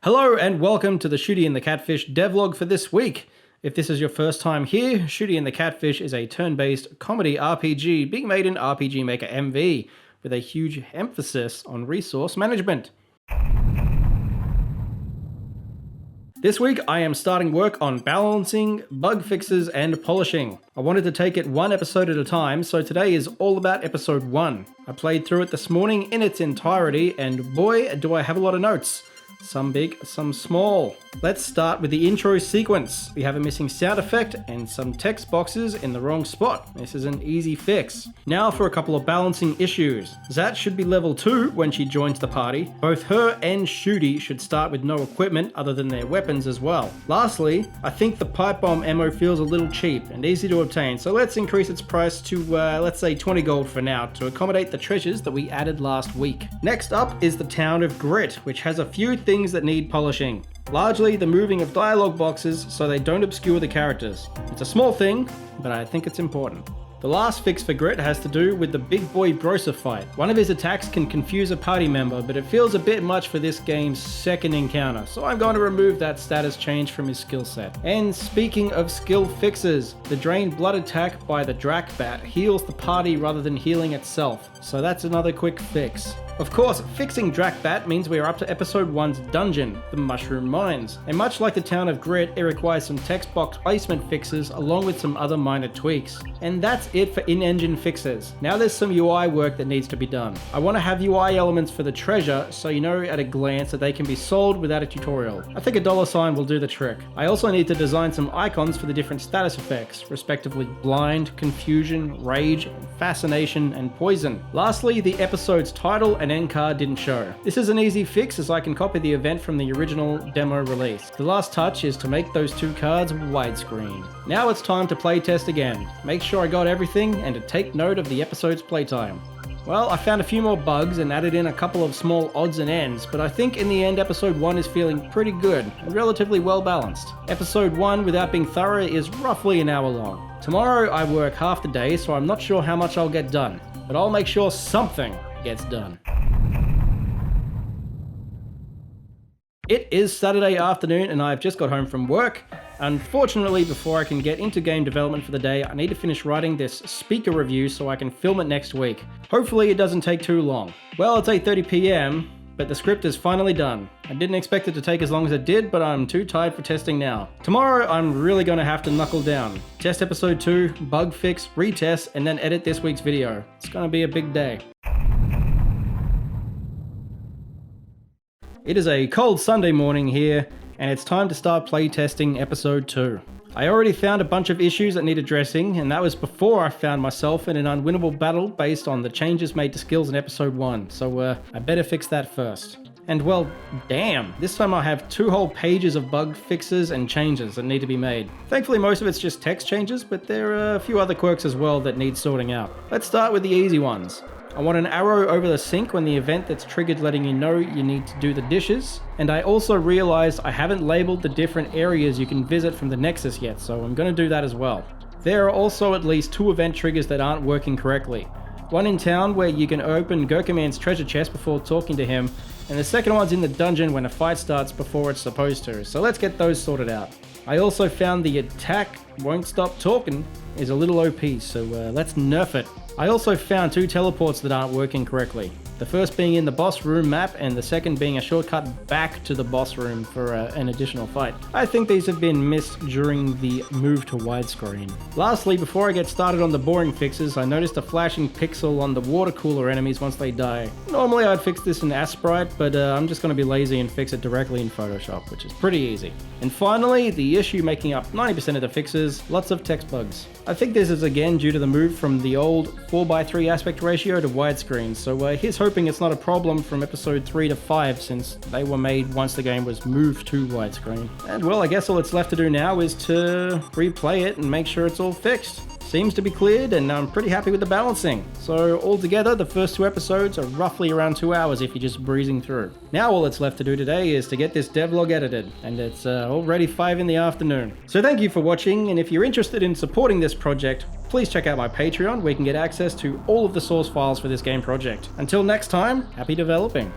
Hello and welcome to the Shooty and the Catfish devlog for this week. If this is your first time here, Shooty and the Catfish is a turn-based comedy RPG being made in RPG Maker MV with a huge emphasis on resource management. This week I am starting work on balancing, bug fixes, and polishing. I wanted to take it one episode at a time, so today is all about episode 1. I played through it this morning in its entirety, and boy do I have a lot of notes. Some big, some small. Let's start with the intro sequence. We have a missing sound effect and some text boxes in the wrong spot. This is an easy fix. Now for a couple of balancing issues. Zaat should be level 2 when she joins the party. Both her and Shooty should start with no equipment other than their weapons as well. Lastly, I think the pipe bomb ammo feels a little cheap and easy to obtain, so let's increase its price to let's say 20 gold for now to accommodate the treasures that we added last week. Next up is the town of Grit, which has a few things that need polishing. Largely the moving of dialogue boxes so they don't obscure the characters. It's a small thing, but I think it's important. The last fix for Grit has to do with the big boy Brosa fight. One of his attacks can confuse a party member, but it feels a bit much for this game's second encounter, so I'm going to remove that status change from his skill set. And speaking of skill fixes, the drained blood attack by the Drak Bat heals the party rather than healing itself, so that's another quick fix. Of course, fixing Drak Bat means we are up to episode 1's dungeon, the Mushroom Mines. And much like the town of Grit, it requires some text box placement fixes along with some other minor tweaks. And that's it for in-engine fixes. Now there's some UI work that needs to be done. I want to have UI elements for the treasure so you know at a glance that they can be sold without a tutorial. I think a $ will do the trick. I also need to design some icons for the different status effects, respectively blind, confusion, rage, fascination, and poison. Lastly, the episode's title and end card didn't show. This is an easy fix as I can copy the event from the original demo release. The last touch is to make those two cards widescreen. Now it's time to playtest again. Make sure I got everything and to take note of the episode's playtime. Well, I found a few more bugs and added in a couple of small odds and ends, but I think in the end episode 1 is feeling pretty good and relatively well balanced. Episode 1 without being thorough is roughly an hour long. Tomorrow I work half the day, so I'm not sure how much I'll get done, but I'll make sure something gets done. It is Saturday afternoon and I've just got home from work. Unfortunately, before I can get into game development for the day, I need to finish writing this speaker review so I can film it next week. Hopefully it doesn't take too long. Well, it's 8:30 PM, but the script is finally done. I didn't expect it to take as long as it did, but I'm too tired for testing now. Tomorrow, I'm really gonna have to knuckle down. Test episode 2, bug fix, retest, and then edit this week's video. It's gonna be a big day. It is a cold Sunday morning here, and it's time to start playtesting episode 2. I already found a bunch of issues that need addressing, and that was before I found myself in an unwinnable battle based on the changes made to skills in episode 1, so I better fix that first. And well, damn, this time I have 2 whole pages of bug fixes and changes that need to be made. Thankfully most of it's just text changes, but there are a few other quirks as well that need sorting out. Let's start with the easy ones. I want an arrow over the sink when the event that's triggered letting you know you need to do the dishes. And I also realized I haven't labeled the different areas you can visit from the Nexus yet, so I'm going to do that as well. There are also at least 2 event triggers that aren't working correctly. One in town where you can open Gurkaman's treasure chest before talking to him, and the second one's in the dungeon when a fight starts before it's supposed to, so let's get those sorted out. I also found the attack won't stop talking is a little OP, so let's nerf it. I also found 2 teleports that aren't working correctly. The first being in the boss room map and the second being a shortcut back to the boss room for an additional fight. I think these have been missed during the move to widescreen. Lastly, before I get started on the boring fixes, I noticed a flashing pixel on the water cooler enemies once they die. Normally I'd fix this in Asprite, but I'm just going to be lazy and fix it directly in Photoshop, which is pretty easy. And finally, the issue making up 90% of the fixes, lots of text bugs. I think this is again due to the move from the old 4:3 aspect ratio to widescreen, so here's hoping it's not a problem from episode 3 to 5 since they were made once the game was moved to widescreen. And well, I guess all that's left to do now is to replay it and make sure it's all fixed. Seems to be cleared and I'm pretty happy with the balancing. So altogether, the first 2 episodes are roughly around 2 hours if you're just breezing through. Now all that's left to do today is to get this devlog edited, and it's already 5 in the afternoon. So thank you for watching, and if you're interested in supporting this project, please check out my Patreon where you can get access to all of the source files for this game project. Until next time, happy developing.